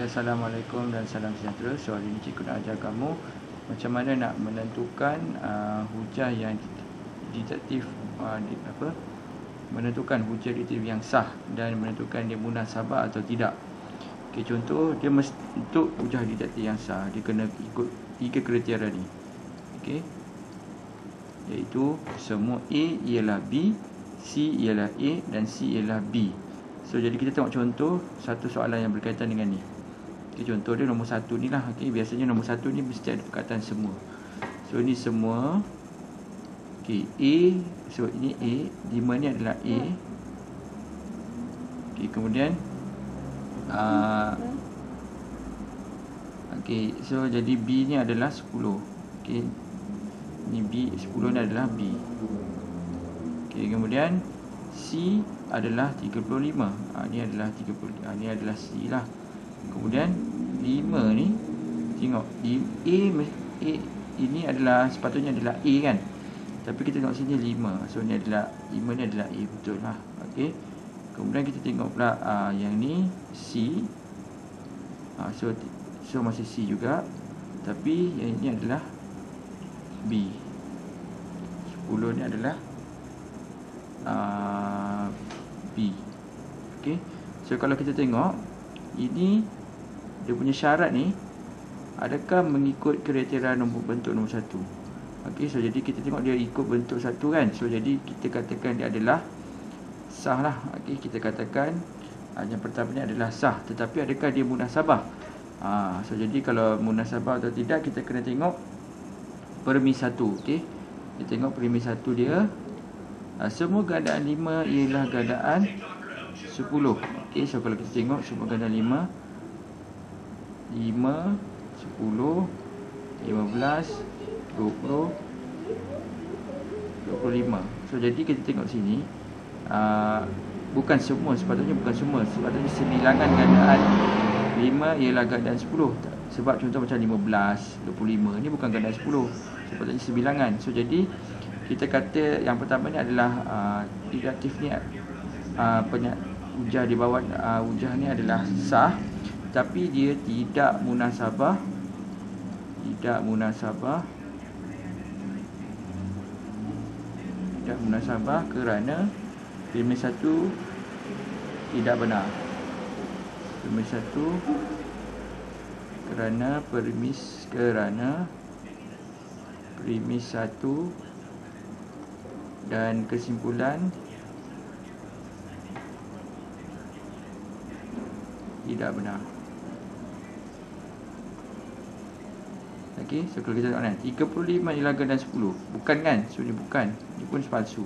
Ya, Assalamualaikum dan salam sejahtera. So hari ini cikgu nak ajar kamu macam mana nak menentukan hujah yang detektif, menentukan hujah detektif yang sah dan menentukan dia munasabah atau tidak. Okey, contoh dia untuk hujah detektif yang sah dia kena ikut 3 kriteria ni. Okey, iaitu semua A ialah B, C ialah A dan C ialah B. So jadi kita tengok contoh satu soalan yang berkaitan dengan ni. Okay, contoh dia nombor 1 ni lah. Okay, biasanya nombor 1 ni mesti ada perkataan semua. So ni semua. Okay, A. So ini A, 5 ni adalah A. Okay, kemudian okay, so jadi B ni adalah 10. Okay, ni B, 10 ni adalah B. Okay, kemudian C adalah 35. Ni adalah 30. Ni adalah C lah. Kemudian 5 ni, tengok A ini adalah sepatutnya adalah A kan, tapi kita tengok sini 5. So ni adalah 5 ni adalah A, betul lah. Okey, kemudian kita tengok pula yang ni C. So masih C juga, tapi yang ini adalah B. 10 ni adalah B. Okey, so kalau kita tengok ini dia punya syarat ni, adakah mengikut kriteria bentuk nombor 1? Okey, so jadi kita tengok dia ikut bentuk 1 kan. So jadi kita katakan dia adalah sah lah. Okey, kita katakan yang pertama ni adalah sah. Tetapi adakah dia munasabah? So jadi kalau munasabah atau tidak, kita kena tengok premis 1. Okey, kita tengok premis 1 dia, semua gandaan 5 ialah gandaan 10. Okey, so kalau kita tengok semua gandaan 5, 10, 15, 20, 25. So jadi kita tengok sini, bukan semua, sepatutnya bukan semua. Sepatutnya sebilangan gandaan 5 ialah gandaan 10. Sebab contoh macam 15, 25 ni bukan gandaan 10, sepatutnya sebilangan. So jadi kita kata yang pertama ni adalah detektif ni, hujah di bawah hujah ni adalah sah, tapi dia tidak munasabah. Tidak munasabah kerana premis 1 tidak benar. Premis 1 kerana premis 1 dan kesimpulan tidak benar. Okey, so kalau kita tengok ni 35 ialah gandaan 10. Bukan kan? So ni bukan. Ni pun palsu.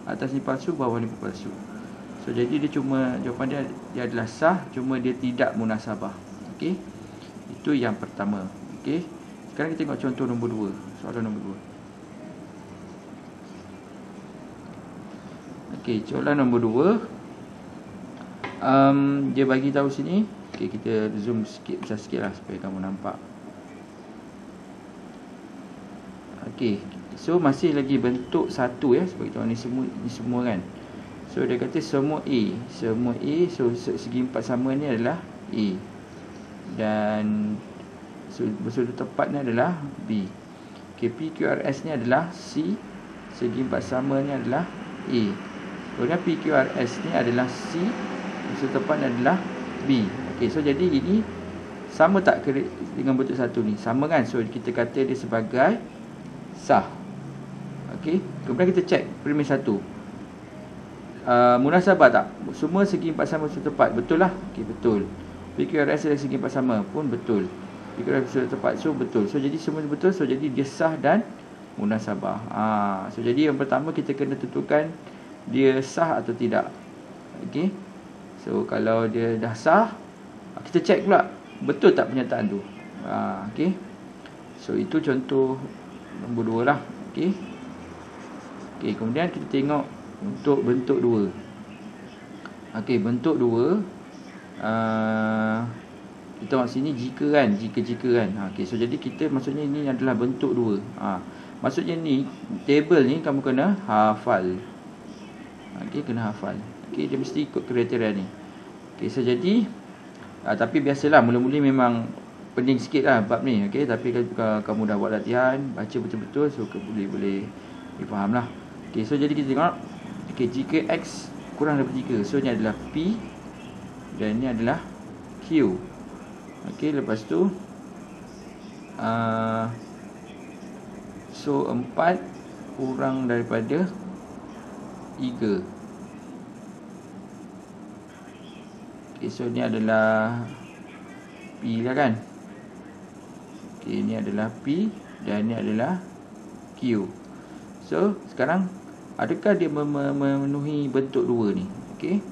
Atas ni palsu, bawah ni pun palsu. So jadi dia cuma, jawapan dia adalah sah, cuma dia tidak munasabah. Okey, itu yang pertama. Okey, sekarang kita tengok contoh nombor 2. Soalan nombor 2. Okey, soalan nombor 2. Dia bagi tahu sini. Okey, kita zoom sikit, besar sikit lah supaya kamu nampak. Okey, so masih lagi bentuk 1 ya, sebab kita ni semua kan. So dia kata semua A, so segi 4 sama ni adalah A, dan bersudut tepat ni adalah B. Okey, PQRS ni adalah C, segi 4 sama ni adalah A. Kemudian PQRS ni adalah C, bersudut tepat ni adalah B. Okey, so jadi ini sama tak dengan bentuk 1 ni? Sama kan? So kita kata dia sebagai sah. Okey, kemudian kita cek premis 1. Munasabah tak? Semua segi 4 sama bersudut tepat. Betul lah. Okey, betul. PQRS dari segi 4 sama pun betul. PQRS bersudut tepat, so betul. So jadi semua betul. So jadi dia sah dan munasabah. So jadi yang pertama kita kena tentukan dia sah atau tidak. Okey, so kalau dia dah sah, kita cek pula betul tak pernyataan tu. Okey, so itu contoh nombor 2 lah. Okey, kemudian kita tengok untuk bentuk 2. Okey, bentuk 2, kita tengok sini jika kan. Okey, so jadi kita maksudnya ini adalah bentuk 2. Maksudnya ni table ni kamu kena hafal. Okey, kena hafal. Okey, dia mesti ikut kriteria ni. Okey, so jadi Tapi biasalah mula-mula memang pening sikit lah bab ni. Okay? Tapi kalau kamu dah buat latihan, baca betul-betul, so boleh difaham lah. Okay, so jadi kita tengok, okay, jika X kurang daripada 3, so ni adalah P dan ni adalah Q. Okay, lepas tu so 4 kurang daripada 3. Okay, so ni adalah P lah kan. Okay, ni adalah P dan ni adalah Q. So sekarang adakah dia memenuhi bentuk 2 ni? Okay,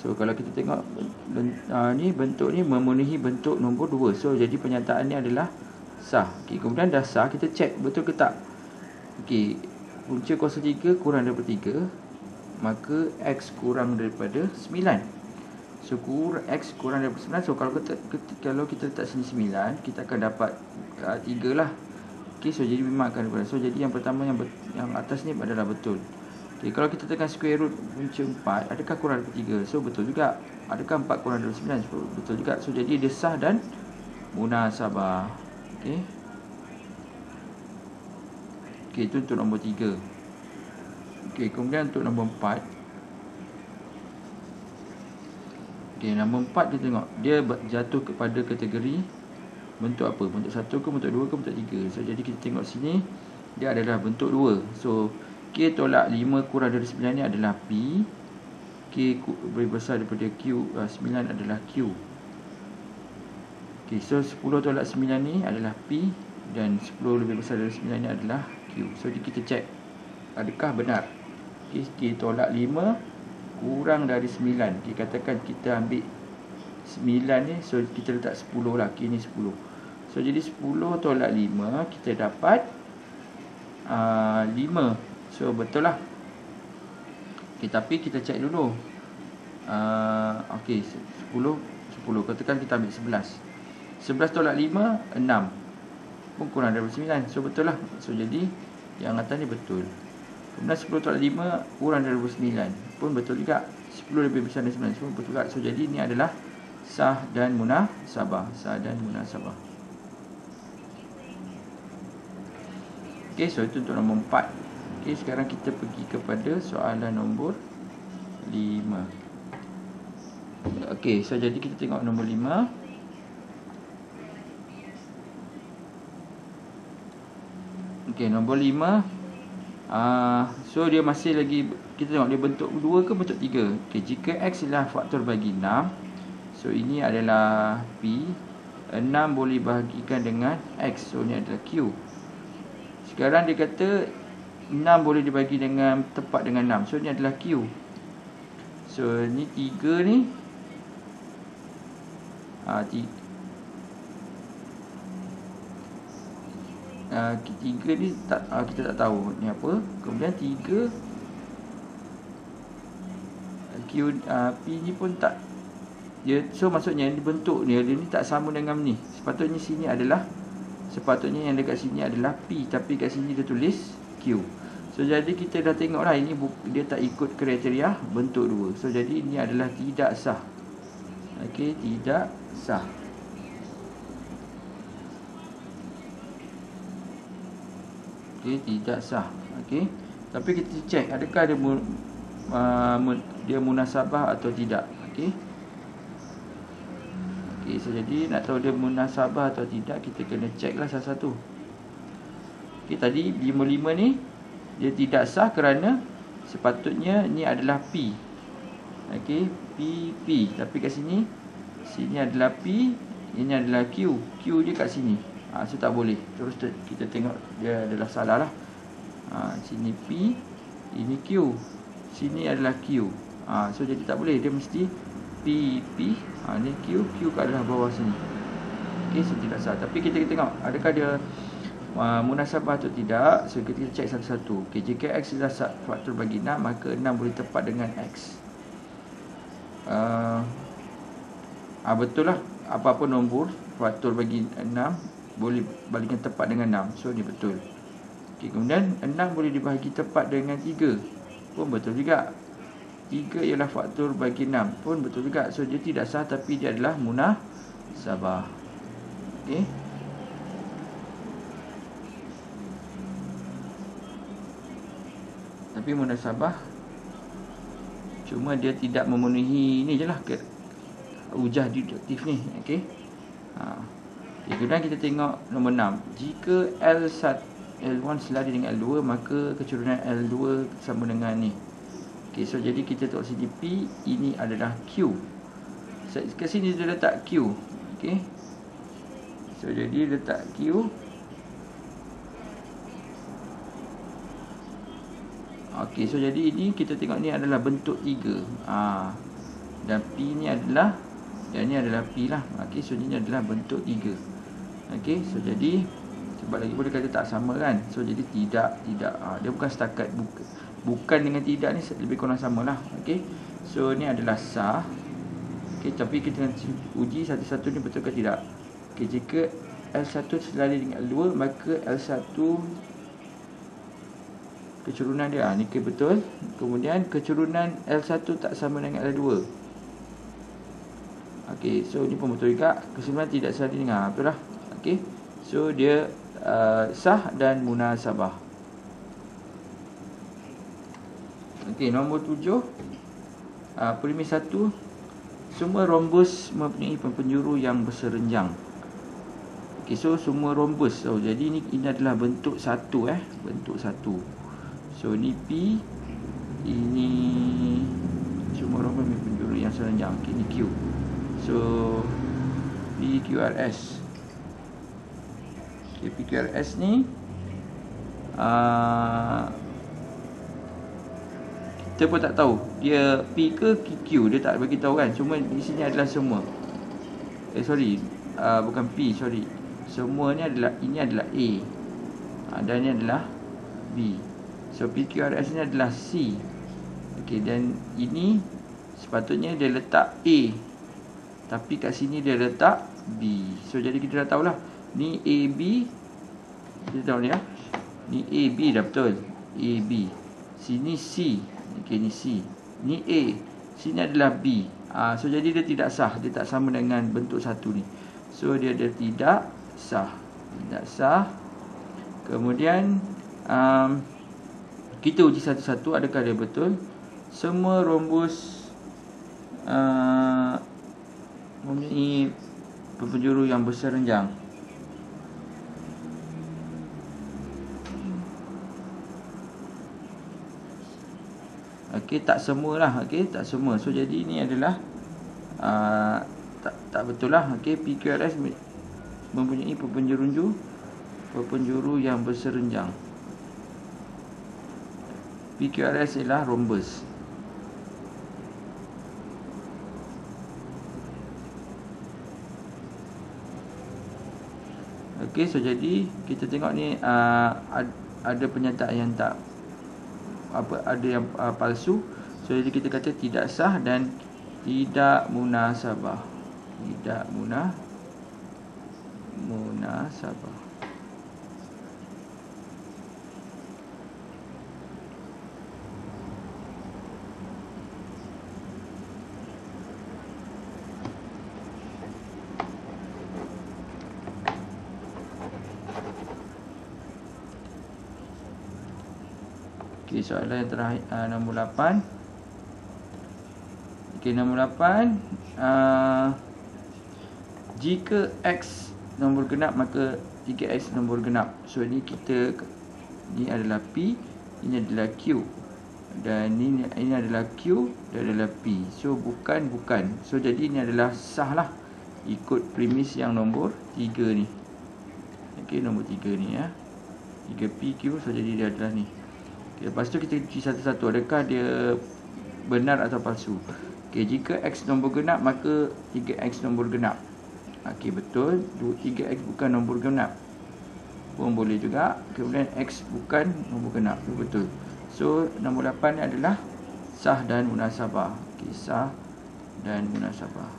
so kalau kita tengok ni bentuk ni memenuhi bentuk nombor 2. So jadi pernyataan ni adalah sah. Okay, kemudian dah sah, kita cek betul ke tak. Okay, punca kuasa 3 kurang daripada 3, maka X kurang daripada 9. So X kurang daripada 9. So kalau kita letak sini 9, kita akan dapat 3 lah. Okay, so jadi memang akan kurang. So jadi yang pertama, yang atas ni adalah betul. Okay, kalau kita tekan square root punca 4, adakah kurang daripada 3? So betul juga. Adakah 4 kurang daripada 9? So, betul juga. So jadi dia sah dan munasabah. Okay, okay, itu untuk nombor 3. Okay, kemudian untuk nombor 4. Okay, nombor 4 kita tengok, dia jatuh kepada kategori bentuk apa? Bentuk 1 ke, bentuk 2 ke, bentuk 3. So jadi kita tengok sini, dia adalah bentuk 2. So K tolak 5 kurang dari 9 ni adalah P. K lebih besar daripada Q, 9 adalah Q. Okay, so 10 tolak 9 ni adalah P, dan 10 lebih besar dari 9 ni adalah Q. So kita cek adakah benar. Okay, K tolak 5 kurang dari 9. Okay, katakan kita ambil 9 ni, so kita letak 10 lah. K ni 10. So jadi 10 tolak 5, kita dapat 5. So betul lah. Okay, tapi kita cek dulu. Okay, 10, katakan kita ambil 11. 11 tolak 5, 6. Pun kurang daripada 9. So betul lah. So jadi yang atas ni betul. Kemudian 10 tolak 5 kurang daripada 9. Pun betul juga. 10 lebih besar dari 9 pun betul juga. So jadi ni adalah sah dan munasabah. Sah dan munasabah. Okay, so itu untuk nombor 4. Okay, sekarang kita pergi kepada soalan nombor 5. Okay, so jadi kita tengok nombor 5. Okay, nombor 5. So dia masih lagi, kita tengok dia bentuk 2 ke bentuk 3. Okay, jika X adalah faktor bagi 6, so ini adalah P. 6 boleh bahagikan dengan X, so ini adalah Q. Sekarang dia kata 6 boleh dibagi dengan tepat dengan 6, so ini adalah Q. So ni 3 ni 3 ni tak, kita tak tahu ni apa. Kemudian 3 Q, P ni pun tak dia, so maksudnya dibentuk dia ni tak sama dengan ni. Sepatutnya sini adalah, sepatutnya yang dekat sini adalah P, tapi kat sini dia tulis Q. So jadi kita dah tengok lah, ini dia tak ikut kriteria bentuk 2. So jadi ini adalah tidak sah. Okey, tidak sah. Okey, tidak sah. Okey, tapi kita cek adakah dia munasabah atau tidak. Okey. Okey, so jadi nak tahu dia munasabah atau tidak, kita kena cek lah satu-satu. Okey, tadi 55 ni dia tidak sah kerana sepatutnya ni adalah P. Okey, P. Tapi kat sini adalah P, ini adalah Q. Q dia kat sini. So tak boleh. Terus kita tengok dia adalah salah lah. Sini P, ini Q, sini adalah Q. So jadi tak boleh. Dia mesti P. Ni Q kat adalah bawah sini. Okay, so tidak sah. Tapi kita tengok adakah dia munasabah atau tidak. So kita cek satu-satu. Okay, jika X adalah faktor bagi 6, maka 6 boleh tepat dengan X. Betul lah. Apa-apa nombor faktor bagi 6 boleh balikkan tepat dengan 6. So ni betul. Okay, kemudian 6 boleh dibahagi tepat dengan 3. Pun betul juga. 3 ialah faktor bagi 6 pun betul juga. So dia tidak sah tapi dia adalah munasabah. Okey. Tapi munasabah cuma dia tidak memenuhi ni je lah hujah deduktif ni. Okey. Kemudian kita tengok nombor 6. Jika L1 selari dengan L2, maka kecurunan L2 sama dengan ni. Okey, so jadi kita tengok sini P, ini adalah Q. Kat sini dia letak Q. Okey. So jadi letak Q. Okey, so jadi ini kita tengok ni adalah bentuk 3. Dan P ni adalah, dan ni adalah P lah. Okey, so ini adalah bentuk 3. Okey, so jadi sebab lagi boleh kata tak sama kan. So jadi tidak. Dia bukan setakat bukan dengan tidak ni lebih kurang samalah. Okey. So ni adalah sah. Okey, tapi kita nak uji satu-satu ni betul ke tidak. Okey, jika L1 selari dengan L2, maka L1 kecurunan dia ni ke betul. Kemudian kecurunan L1 tak sama dengan L2. Okey, so ni pun betul juga. Kesimpulan tidak selari dengan betul lah. Okey. So dia sah dan munasabah. Okey, nombor 7. Premis 1. Semua rombus mempunyai penjuru yang berserenjang. Okey, so semua rombus. So jadi ini adalah bentuk 1 bentuk 1. So ni P, ini semua rombus mempunyai penjuru yang serenjang. Okey, ni Q. So PQRS. Okay, PQRS ni kita pun tak tahu dia P ke Q, dia tak bagi tahu kan. Cuma di sini adalah semua. Bukan P, sorry. Semua ni adalah, ini adalah A. Dan ni adalah B. So PQRS ni adalah C. Okey, dan ini sepatutnya dia letak A. Tapi kat sini dia letak B. So jadi kita dah tahulah. Ni AB. Kita tahu ni Ni AB dah betul. AB. Sini C. Okey, ni C. Ni A. Sini adalah B. So jadi dia tidak sah. Dia tak sama dengan bentuk 1 ni. So dia tidak sah. Tidak sah. Kemudian kita uji satu-satu adakah dia betul. Semua rombus mempunyai penjuru yang berserenjang. Okey, tak semualah. Okey, tak semua. So jadi ini adalah tak betul lah. Okey, PQRS mempunyai penjuru yang berserenjang. PQRS ialah rombus. Okey, so jadi kita tengok ni ada pernyataan yang tak ada yang palsu. So jadi kita kata tidak sah dan tidak munasabah. Tidak munasabah. Okey, soalan yang terakhir, nombor 8. Okey, nombor 8. Jika X nombor genap, maka 3X nombor genap. So ini adalah P, ini adalah Q. Dan ini adalah Q, dan adalah P. So bukan. So jadi ini adalah sah lah. Ikut premis yang nombor 3 ni. Okey, nombor 3 ni 3PQ, so jadi dia adalah ni. Lepas tu kita uji satu-satu adakah dia benar atau palsu. Okey, jika X nombor genap, maka 3X nombor genap. Okey, betul. 3X bukan nombor genap pun boleh juga. Kemudian X bukan nombor genap pun betul. So nombor 8 ni adalah sah dan munasabah. Okey, sah dan munasabah.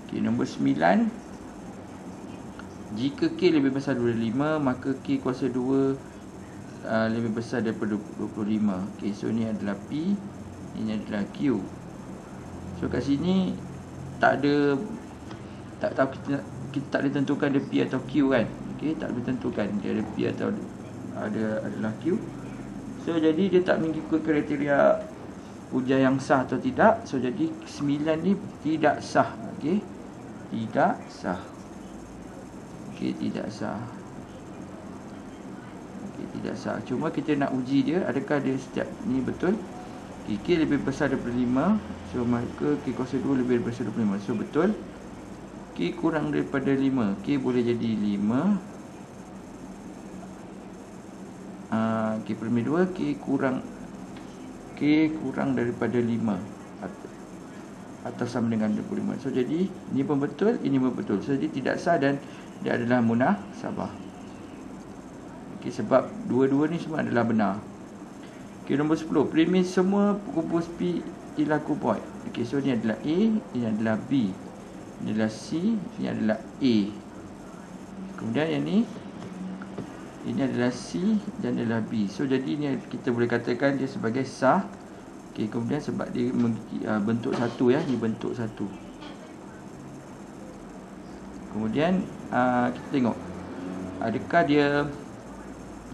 Okey, nombor 9. Jika K lebih besar daripada 5, maka K kuasa 2 lebih besar daripada 25. Okey, so ni adalah P, ini adalah Q. So kat sini tak ada, tak tahu, kita tak ditentukan dia P atau Q kan. Okey, tak ditentukan dia ada P atau adalah Q. So jadi dia tak mengikut kriteria hujah yang sah atau tidak. So jadi 9 ni tidak sah. Okey, tidak sah. Okey, tidak sah. Okey, tidak sah. Cuma kita nak uji dia, adakah dia setiap ni betul. Okey, K lebih besar daripada 5. So maka K kuasa 2 lebih besar daripada 5. So betul. K kurang daripada 5. K boleh jadi 5. K per 2. K kurang daripada 5 atau sama dengan 25. So jadi ini pun betul, ini pun betul. So jadi tidak sah dan dia adalah munasabah. Okey, sebab dua-dua ni semua adalah benar. Okey, nombor 10. Premis semua kubus P ialah kuboid. Okey, so ni adalah A, ini adalah B, ini adalah C, ini adalah A. Kemudian yang ni, ini adalah C dan adalah B. So jadi ni kita boleh katakan dia sebagai sah. Okey, kemudian sebab dia bentuk satu ya, ni bentuk satu. Kemudian kita tengok adakah dia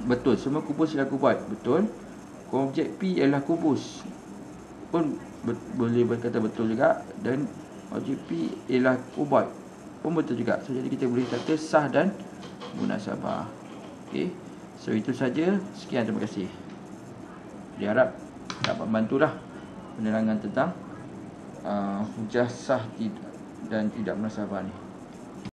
betul. Semua kubus ialah kuboid. Betul. Objek P ialah kubus pun boleh berkata betul juga. Dan objek P ialah kuboid pun betul juga. So jadi kita boleh kata sah dan munasabah. Okey, so itu saja. Sekian, terima kasih. Diharap dapat membantulah penerangan tentang hujah sah dan tidak munasabah ni.